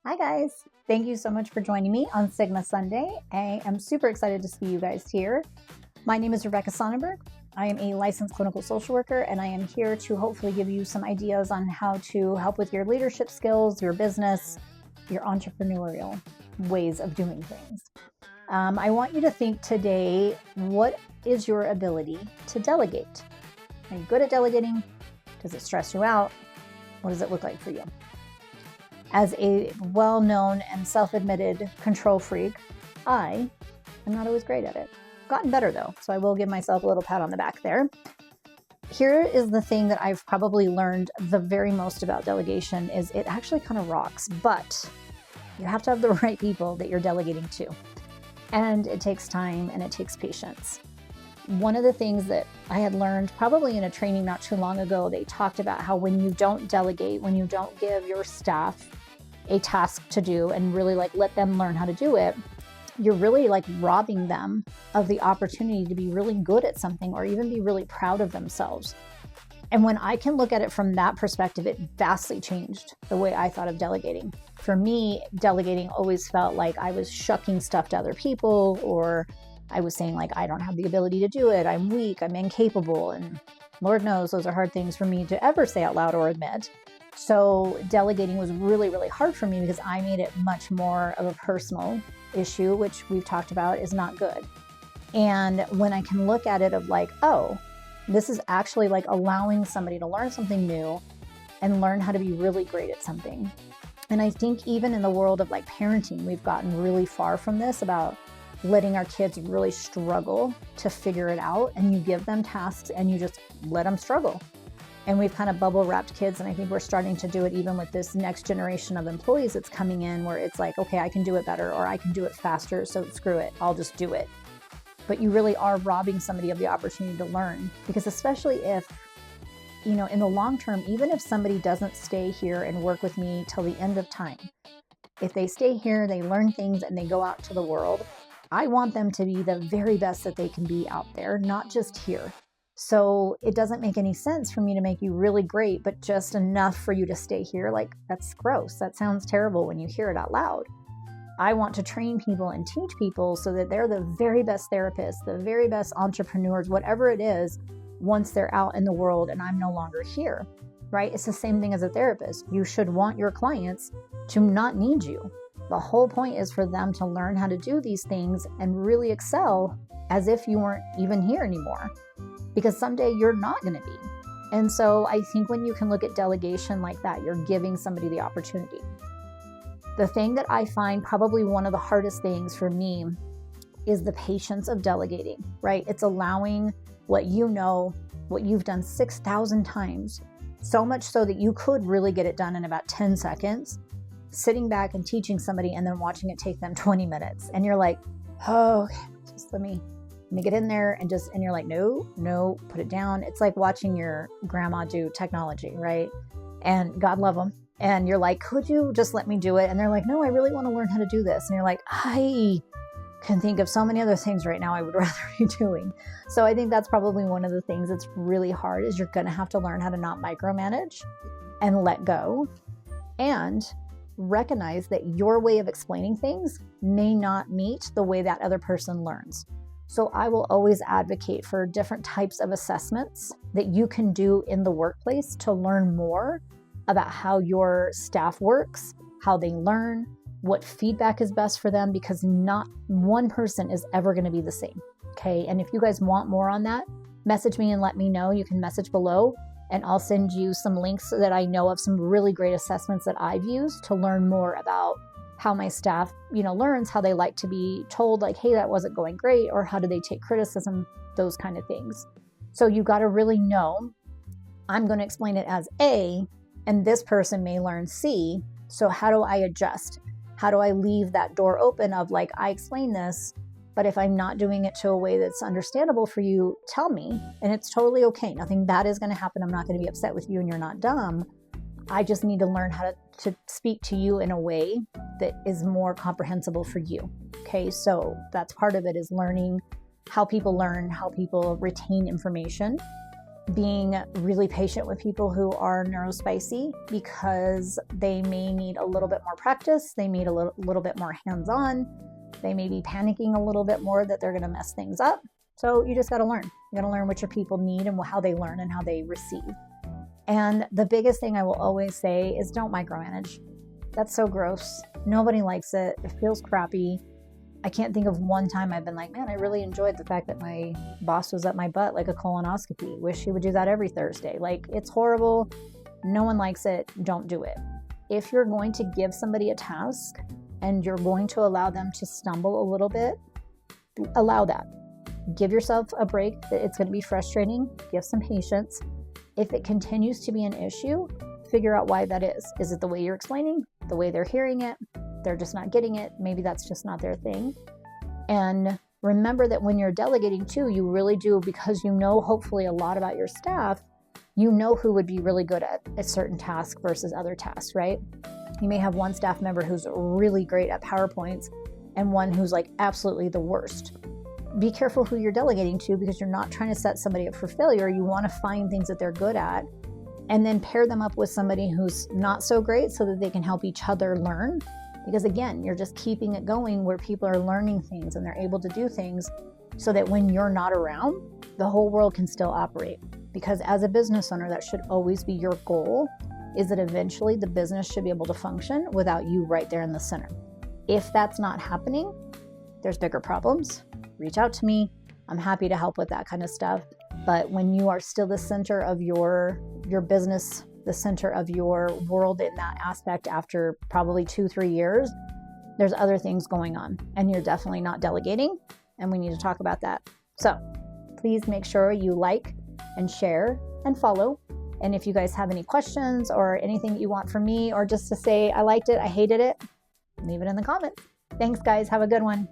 Hi guys, thank you so much for joining me on Sigma Sunday. I am super excited to see you guys here. My name is Rebecca Sonnenberg. I am a licensed clinical social worker and I am here to hopefully give you some ideas on how to help with your leadership skills, your business, your entrepreneurial ways of doing things. I want you to think today, what is your ability to delegate? Are you good at delegating? Does it stress you out? What does it look like for you? As a well-known and self-admitted control freak, I am not always great at it. I've gotten better though, so I will give myself a little pat on the back there. Here is the thing that I've probably learned the very most about delegation is it actually kind of rocks, but you have to have the right people that you're delegating to. And it takes time and it takes patience. One of the things that I had learned probably in a training not too long ago, they talked about how when you don't delegate, when you don't give your staff a task to do and really let them learn how to do it, you're really robbing them of the opportunity to be really good at something or even be really proud of themselves. And when I can look at it from that perspective, it vastly changed the way I thought of delegating. For me, delegating always felt like I was shucking stuff to other people, or I was saying I don't have the ability to do it, I'm weak, I'm incapable, and Lord knows those are hard things for me to ever say out loud or admit. So delegating was really, really hard for me because I made it much more of a personal issue, which we've talked about is not good. And when I can look at it of oh, this is actually allowing somebody to learn something new and learn how to be really great at something. And I think even in the world of parenting, we've gotten really far from this about letting our kids really struggle to figure it out, and you give them tasks and you just let them struggle. And we've kind of bubble wrapped kids, and I think we're starting to do it even with this next generation of employees that's coming in, where it's okay, I can do it better or I can do it faster, so screw it, I'll just do it. But you really are robbing somebody of the opportunity to learn, because especially if, in the long term, even if somebody doesn't stay here and work with me till the end of time, if they stay here, they learn things and they go out to the world, I want them to be the very best that they can be out there, not just here. So it doesn't make any sense for me to make you really great, but just enough for you to stay here. That's gross. That sounds terrible when you hear it out loud. I want to train people and teach people so that they're the very best therapists, the very best entrepreneurs, whatever it is, once they're out in the world and I'm no longer here, right? It's the same thing as a therapist. You should want your clients to not need you. The whole point is for them to learn how to do these things and really excel as if you weren't even here anymore, because someday you're not going to be. And so I think when you can look at delegation like that, you're giving somebody the opportunity. The thing that I find probably one of the hardest things for me is the patience of delegating, right? It's allowing what you've done 6,000 times, so much so that you could really get it done in about 10 seconds, sitting back and teaching somebody and then watching it take them 20 minutes. And you're oh, just let me get in there and you're no, put it down. It's like watching your grandma do technology, right? And God love them. And you're could you just let me do it? And they're no, I really want to learn how to do this. And you're I can think of so many other things right now I would rather be doing. So I think that's probably one of the things that's really hard, is you're going to have to learn how to not micromanage and let go and recognize that your way of explaining things may not meet the way that other person learns. So I will always advocate for different types of assessments that you can do in the workplace to learn more about how your staff works, how they learn, what feedback is best for them, because not one person is ever going to be the same. Okay. And if you guys want more on that, message me and let me know. You can message below and I'll send you some links that I know of, some really great assessments that I've used to learn more about how my staff, learns, how they like to be told hey, that wasn't going great, or how do they take criticism, those kind of things. So you got to really know, I'm going to explain it as A, and this person may learn C. So how do I adjust? How do I leave that door open of I explained this, but if I'm not doing it to a way that's understandable for you, tell me, and it's totally okay. Nothing bad is going to happen. I'm not going to be upset with you and you're not dumb. I just need to learn how to speak to you in a way that is more comprehensible for you. Okay, so that's part of it, is learning how people learn, how people retain information. being really patient with people who are neurospicy, because they may need a little bit more practice, they need a little bit more hands-on, they may be panicking a little bit more that they're going to mess things up. So you just got to learn. You got to learn what your people need and how they learn and how they receive. And the biggest thing I will always say is don't micromanage. That's so gross. Nobody likes it. It feels crappy. I can't think of one time I've been like, man, I really enjoyed the fact that my boss was up my butt like a colonoscopy. Wish he would do that every Thursday. Like, it's horrible. No one likes it. Don't do it. If you're going to give somebody a task and you're going to allow them to stumble a little bit, allow that. Give yourself a break. It's going to be frustrating. Give some patience. If it continues to be an issue, figure out why that is. Is it the way you're explaining? The way they're hearing it? They're just not getting it. Maybe that's just not their thing. And remember that when you're delegating too, you really do, because you know hopefully a lot about your staff, you know who would be really good at a certain task versus other tasks, right? You may have one staff member who's really great at PowerPoints and one who's like absolutely the worst. Be careful who you're delegating to, because you're not trying to set somebody up for failure. You want to find things that they're good at and then pair them up with somebody who's not so great so that they can help each other learn. Because again, you're just keeping it going where people are learning things and they're able to do things so that when you're not around, the whole world can still operate. Because as a business owner, that should always be your goal, is that eventually the business should be able to function without you right there in the center. If that's not happening, there's bigger problems. Reach out to me. I'm happy to help with that kind of stuff. But when you are still the center of your business, the center of your world in that aspect after probably 2-3 years, there's other things going on and you're definitely not delegating, and we need to talk about that. So please make sure you like and share and follow. And if you guys have any questions or anything that you want from me, or just to say I liked it, I hated it, leave it in the comments. Thanks guys, have a good one.